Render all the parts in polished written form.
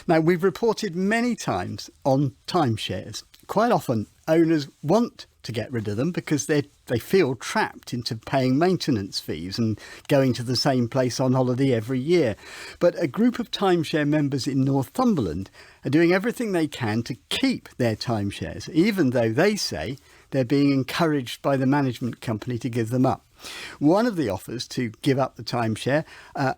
Now, we've reported many times on timeshares. Quite often, owners want to get rid of them because they feel trapped into paying maintenance fees and going to the same place on holiday every year. But a group of timeshare members in Northumberland are doing everything they can to keep their timeshares, even though they say they're being encouraged by the management company to give them up. One of the offers to give up the timeshare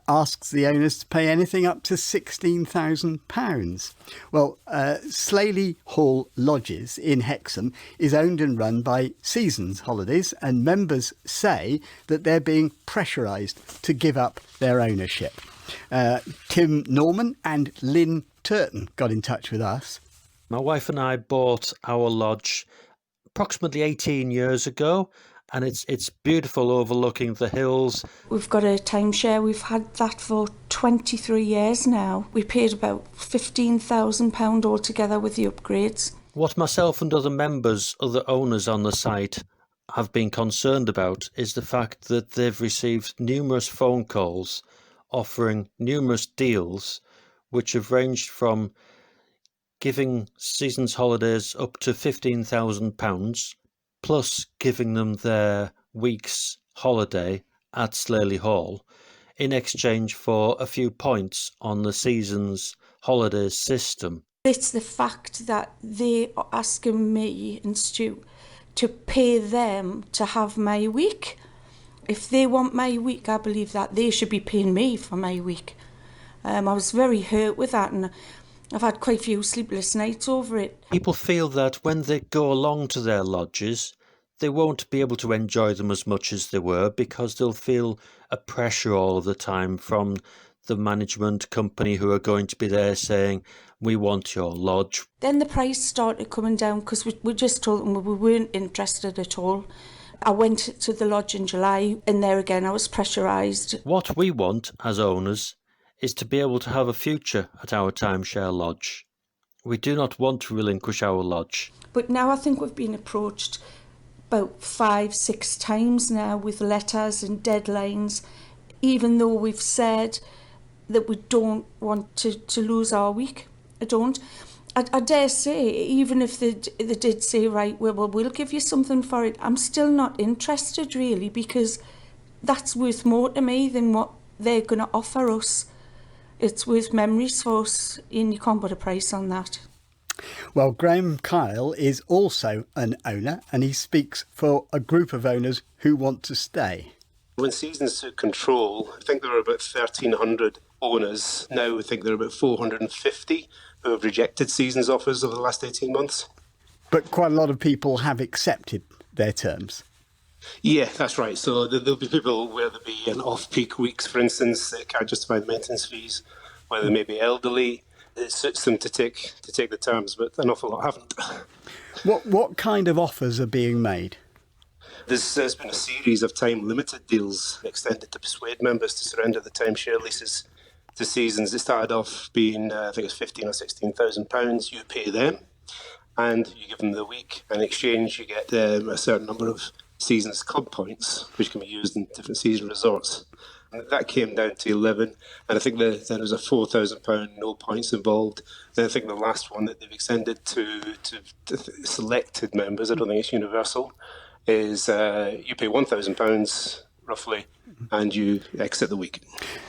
asks the owners to pay anything up to £16,000. Well, Slaley Hall Lodges in Hexham is owned and run by Seasons Holidays, and members say that they're being pressurised to give up their ownership. Tim Norman and Lynn Turton got in touch with us. My wife and I bought our lodge approximately 18 years ago, and it's beautiful overlooking the hills. We've got a timeshare. We've had that for 23 years now. We paid about £15,000 altogether with the upgrades. What myself and other owners on the site have been concerned about is the fact that they've received numerous phone calls offering numerous deals which have ranged from giving Seasons Holidays up to £15,000 plus giving them their week's holiday at Slaley Hall in exchange for a few points on the Seasons Holidays system. It's the fact that they are asking me and Stu to pay them to have my week. If they want my week, I believe that they should be paying me for my week. I was very hurt with that, and I've had quite a few sleepless nights over it. People feel that when they go along to their lodges, they won't be able to enjoy them as much as they were because they'll feel a pressure all of the time from the management company who are going to be there saying, we want your lodge. Then the price started coming down because we just told them we weren't interested at all. I went to the lodge in July, and there again I was pressurised. What we want as owners is to be able to have a future at our timeshare lodge. We do not want to relinquish our lodge. But now I think we've been approached about 5-6 times now with letters and deadlines, even though we've said that we don't want to lose our week. I dare say, even if they did say, right, well, we'll give you something for it, I'm still not interested really, because that's worth more to me than what they're going to offer us. It's worth memories for us, and you can't put a price on that. Well, Graham Kyle is also an owner, and he speaks for a group of owners who want to stay. When Seasons took control, I think there were about 1,300 owners. Now I think there are about 450 who have rejected Seasons offers over the last 18 months. But quite a lot of people have accepted their terms. Yeah, that's right. So there'll be people where there'll be an off-peak weeks, for instance, that can't justify the maintenance fees, where they may be elderly. It suits them to take the terms, but an awful lot haven't. What kind of offers are being made? There's been a series of time-limited deals extended to persuade members to surrender the timeshare leases to Seasons. It started off being, I think it's £15,000 or £16,000. You pay them, and you give them the week. In exchange, you get a certain number of Seasons club points, which can be used in different season resorts. And that came down to 11, and I think then there was a £4,000 no points involved. Then I think the last one that they've extended to selected members, I don't think it's universal, is you pay £1,000 roughly, and you exit the week.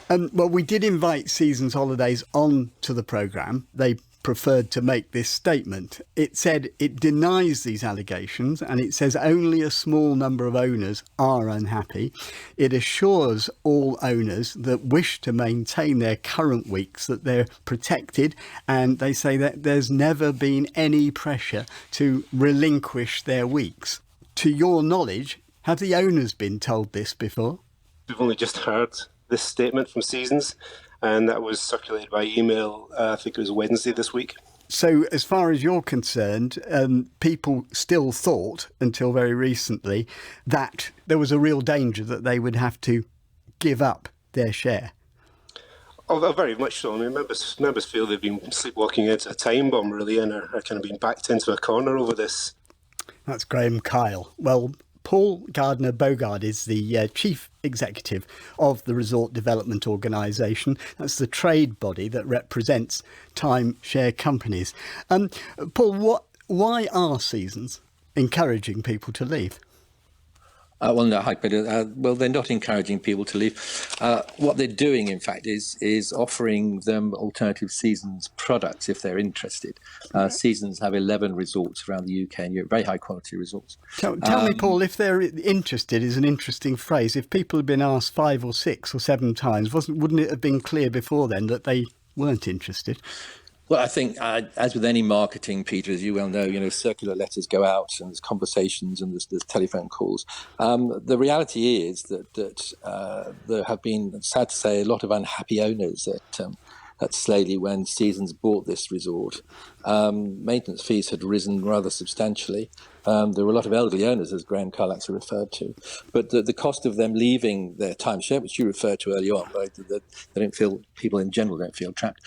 Well, we did invite Seasons Holidays on to the programme. They preferred to make this statement. It said it denies these allegations, and it says only a small number of owners are unhappy. It assures all owners that wish to maintain their current weeks that they're protected, and they say that there's never been any pressure to relinquish their weeks. To your knowledge, have the owners been told this before? We've only just heard this statement from Seasons, and that was circulated by email, I think it was Wednesday this week. So as far as you're concerned, people still thought, until very recently, that there was a real danger that they would have to give up their share? Oh, very much so. I mean, members feel they've been sleepwalking into a time bomb, really, and are kind of being backed into a corner over this. That's Graham Kyle. Well, Paul Gardner-Bogard is the Chief Executive of the Resort Development Organisation. That's the trade body that represents timeshare companies. Paul, why are Seasons encouraging people to leave? Well, no, hi, Peter. Well, they're not encouraging people to leave. What they're doing, in fact, is offering them alternative Seasons products if they're interested. Seasons have 11 resorts around the UK and Europe, very high quality resorts. Tell me, Paul, if they're interested is an interesting phrase. If people had been asked 5 or 6 or 7 times, wouldn't it have been clear before then that they weren't interested? Well, I think, as with any marketing, Peter, as you well know, circular letters go out and there's conversations and there's telephone calls. The reality is that there have been, sad to say, a lot of unhappy owners at Slaley when Seasons bought this resort. Maintenance fees had risen rather substantially. There were a lot of elderly owners, as Graham Carlaxer referred to, but the cost of them leaving their timeshare, which you referred to earlier on, right, that they don't feel, people in general don't feel trapped,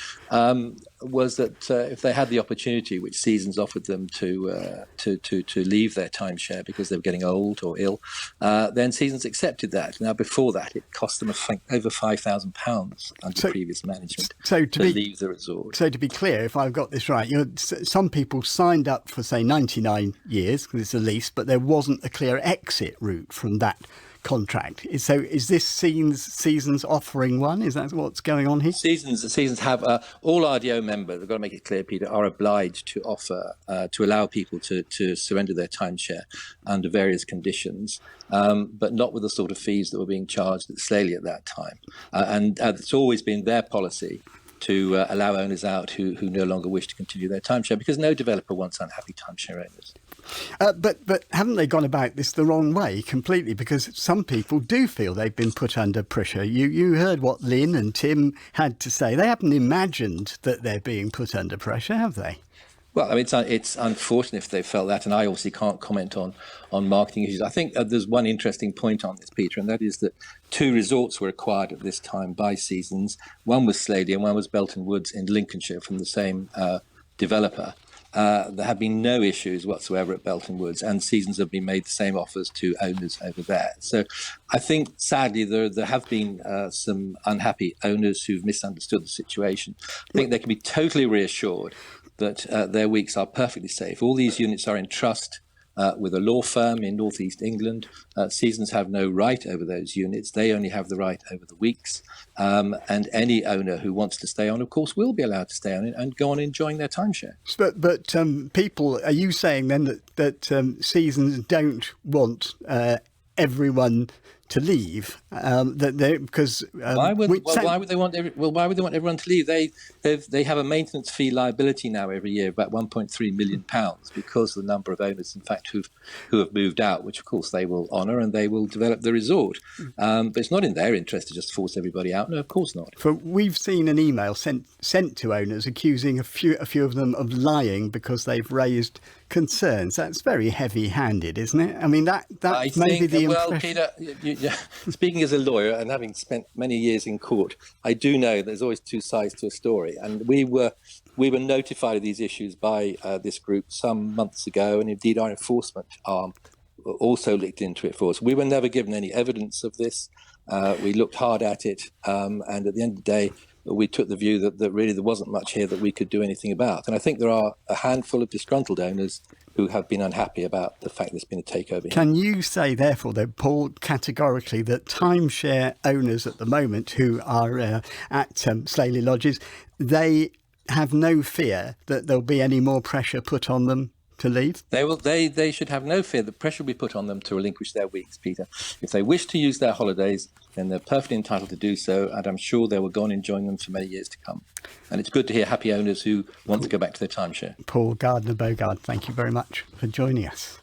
was that if they had the opportunity, which Seasons offered them to leave their timeshare because they were getting old or ill, then Seasons accepted that. Now, before that, it cost them over £5,000 under previous management to leave the resort. So to be clear, if I've got this right, some people signed up for, say, 99 years, because it's a lease, but there wasn't a clear exit route from that contract. So is this Seasons offering one? Is that what's going on here? Seasons have all RDO members, I've got to make it clear, Peter, are obliged to offer to allow people to surrender their timeshare under various conditions, but not with the sort of fees that were being charged at Slaley at that time. And it's always been their policy to allow owners out who no longer wish to continue their timeshare, because no developer wants unhappy timeshare owners. But haven't they gone about this the wrong way completely? Because some people do feel they've been put under pressure. You heard what Lynn and Tim had to say. They haven't imagined that they're being put under pressure, have they? Well, I mean, it's unfortunate if they felt that, and I obviously can't comment on marketing issues. I think there's one interesting point on this, Peter, and that is that 2 resorts were acquired at this time by Seasons. One was Slaley and one was Belton Woods in Lincolnshire from the same developer. There have been no issues whatsoever at Belton Woods, and Seasons have been made the same offers to owners over there. So I think, sadly, there have been some unhappy owners who've misunderstood the situation. I think they can be totally reassured that their weeks are perfectly safe. All these units are in trust with a law firm in North East England. Seasons have no right over those units. They only have the right over the weeks. And any owner who wants to stay on, of course, will be allowed to stay on and go on enjoying their timeshare. But people, are you saying then that Seasons don't want everyone to leave? Because why would they want everyone to leave? They have a maintenance fee liability now every year, about £1.3 million, because of the number of owners, in fact, who have moved out, which of course they will honour, and they will develop the resort. But it's not in their interest to just force everybody out. No, of course not. We've seen an email sent to owners accusing a few of them of lying because they've raised concerns. That's very heavy-handed, isn't it? I mean, that's maybe the impression. Well, Peter, speaking as a lawyer and having spent many years in court, I do know there's always 2 sides to a story, and we were notified of these issues by this group some months ago, and indeed our enforcement arm also looked into it for us. We were never given any evidence of this. We looked hard at it, and at the end of the day, we took the view that really there wasn't much here that we could do anything about. And I think there are a handful of disgruntled owners who have been unhappy about the fact there's been a takeover here. Can you say, therefore, though, Paul, categorically that timeshare owners at the moment who are at Slaley Lodges, they have no fear that there'll be any more pressure put on them to leave? They should have no fear. The pressure will be put on them to relinquish their weeks, Peter. If they wish to use their holidays, then they're perfectly entitled to do so, and I'm sure they will go on enjoying them for many years to come. And it's good to hear happy owners who want to go back to their timeshare. Paul Gardner-Bogard, thank you very much for joining us.